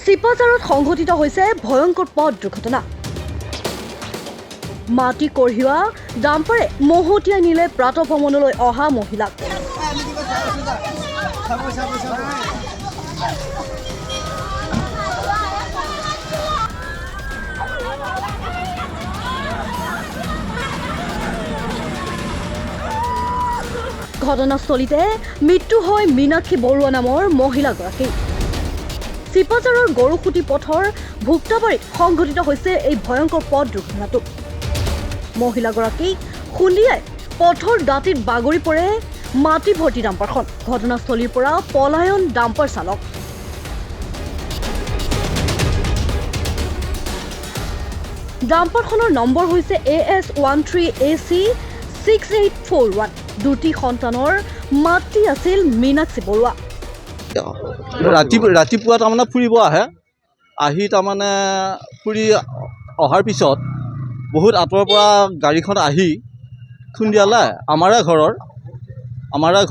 চিপাঝাৰত সংঘটিত হৈছে ভয়ংকৰ পথ দুৰ্ঘটনা। মাটি কঢ়িওৱা ডাম্পাৰে মহতিয়াই নিলে প্ৰাতঃভ্ৰমণলৈ অহা মহিলাক। ঘটনাস্থলীতে মৃত্যু হয় মীনাক্ষী বৰুৱা নামৰ মহিলাগৰাকী। চিপাঝাৰৰ গৰুসুটি পথৰ ভুক্তাবাৰীত সংঘটিত হৈছে এই ভয়ংকৰ পথ দুৰ্ঘটনাটো। মহিলাগৰাকীক খুন্দিয়াই পথৰ দাঁতিত বাগৰি পৰে মাটি ভৰ্তি ডাম্পাৰখন। ঘটনাস্থলীৰ পৰা পলায়ন ডাম্পাৰ চালক। ডাম্পাৰখনৰ নম্বৰ হৈছে AS13AC 6841। দুটি সন্তানৰ মাতৃ আছিল মীনাক্ষী বৰুৱা। ৰাতিপুৱা তাৰমানে ফুৰিব আহি তাৰমানে ফুৰি অহাৰ পিছত বহুত আঁতৰৰ পৰা গাড়ীখন আহি খুন্দিয়ালে আমাৰে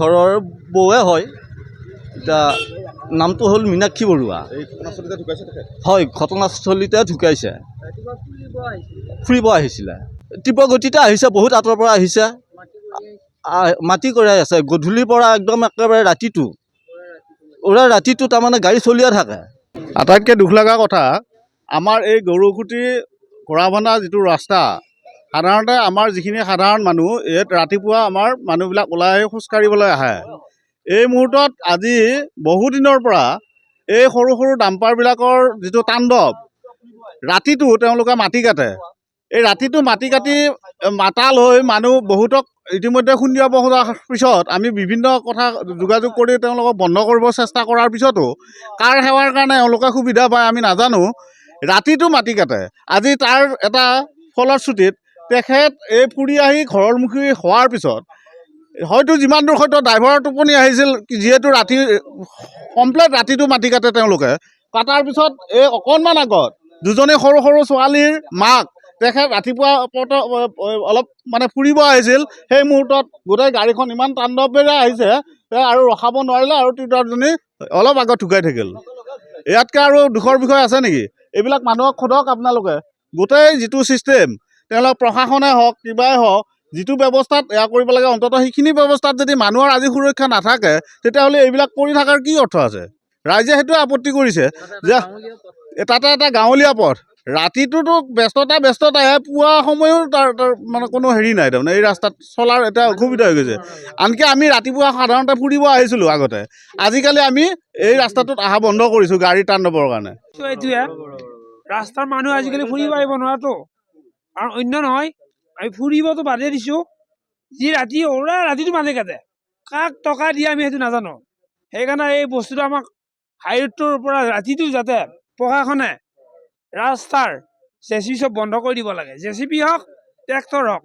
ঘৰৰ বৌৱে হয়। এতিয়া নামটো হ'ল মীনাক্ষী বৰুৱা। হয়, ঘটনাস্থলীতে ঢুকাইছে। ফুৰিব আহিছিলে, তীব্ৰ গতিতে আহিছে, বহুত আঁতৰৰ পৰা আহিছে, মাটি কঢ়িয়াই আছে গধূলিৰ পৰা একদম একেবাৰে ৰাতিটো তাৰমানে গাড়ী চলিয়ে থাকে। আটাইতকৈ দুখ লগা কথা, আমাৰ এই গৰুসুটি ঘোঁৰাবন্ধা যিটো ৰাস্তা, সাধাৰণতে আমাৰ যিখিনি সাধাৰণ মানুহ ইয়াত ৰাতিপুৱা আমাৰ মানুহবিলাক ওলাই খোজকাঢ়িবলৈ আহে। এই মুহূৰ্তত আজি বহুদিনৰ পৰা এই সৰু সৰু ডাম্পাৰবিলাকৰ যিটো তাণ্ডৱ, ৰাতিটো তেওঁলোকে মাটি কাটে। এই ৰাতিটো মাটি কাটি মাতা লৈ মানুহ বহুতক ইতিমধ্যে খুন্দিয়াব খোজাৰ পিছত আমি বিভিন্ন কথা যোগাযোগ কৰি তেওঁলোকক বন্ধ কৰিব চেষ্টা কৰাৰ পিছতো কাৰ সেৱাৰ কাৰণে এওঁলোকে সুবিধা পায় আমি নাজানো, ৰাতিটো মাটি কাটে। আজি তাৰ এটা ফলশ্ৰুতিত তেখেত এই ফুৰি আহি ঘৰৰ মুখী হোৱাৰ পিছত হয়তো যিমান দূৰ হয়তো ড্ৰাইভাৰৰ টোপনি আহিছিল, যিহেতু ৰাতি কমপ্লিট ৰাতিটো মাটি কাটে তেওঁলোকে। কাটাৰ পিছত এই অকণমান আগত দুজনী সৰু সৰু ছোৱালীৰ মাক তেখেত ৰাতিপুৱা অলপ মানে ফুৰিব আহিছিল। সেই মুহূৰ্তত গোটেই গাড়ীখন ইমান তাণ্ডৱেৰে আহিছে আৰু ৰখাব নোৱাৰিলে আৰু তিৰোতাজনী অলপ আগত ঢুকাই থাকিল। ইয়াতকৈ আৰু দুখৰ বিষয় আছে নেকি? এইবিলাক মানুহক সোধক আপোনালোকে। গোটেই যিটো ছিষ্টেম তেওঁলোক প্ৰশাসনে হওক কিবাই হওক যিটো ব্যৱস্থাত এয়া কৰিব লাগে, অন্ততঃ সেইখিনি ব্যৱস্থাত যদি মানুহৰ আজি সুৰক্ষা নাথাকে তেতিয়াহ'লে এইবিলাক কৰি থকাৰ কি অৰ্থ আছে? ৰাইজে সেইটোৱে আপত্তি কৰিছে যে তাতে এটা গাঁৱলীয়া পথ, ৰাতিটোতো ব্যস্ততাহে, পুৱা সময়ো তাৰ মানে কোনো হেৰি নাই, তাৰমানে এই ৰাস্তাত চলাৰ এটা অসুবিধা হৈ গৈছে। আনকি আমি ৰাতিপুৱা সাধাৰণতে ফুৰিব আহিছিলোঁ আগতে, আজিকালি আমি এই ৰাস্তাটোত অহা বন্ধ কৰিছোঁ গাড়ীৰ তাণ্ডৱৰ কাৰণে। এইটোৱে ৰাস্তাৰ মানুহ আজিকালি ফুৰিব আহিব নোৱাৰাতো, আৰু অন্য নহয় আমি ফুৰিবতো বাদেই দিছোঁ। যি ৰাতিটো মাটি কাটে, কাক টকা দিয়ে আমি সেইটো নাজানো। সেইকাৰণে এই বস্তুটো আমাক হাইৰোডটোৰ পৰা ৰাতিটো যাতে প্ৰশাসনে ৰাস্তাৰ JCB চব বন্ধ কৰি দিব লাগে। JCB হওক ট্ৰেক্টৰ হওক,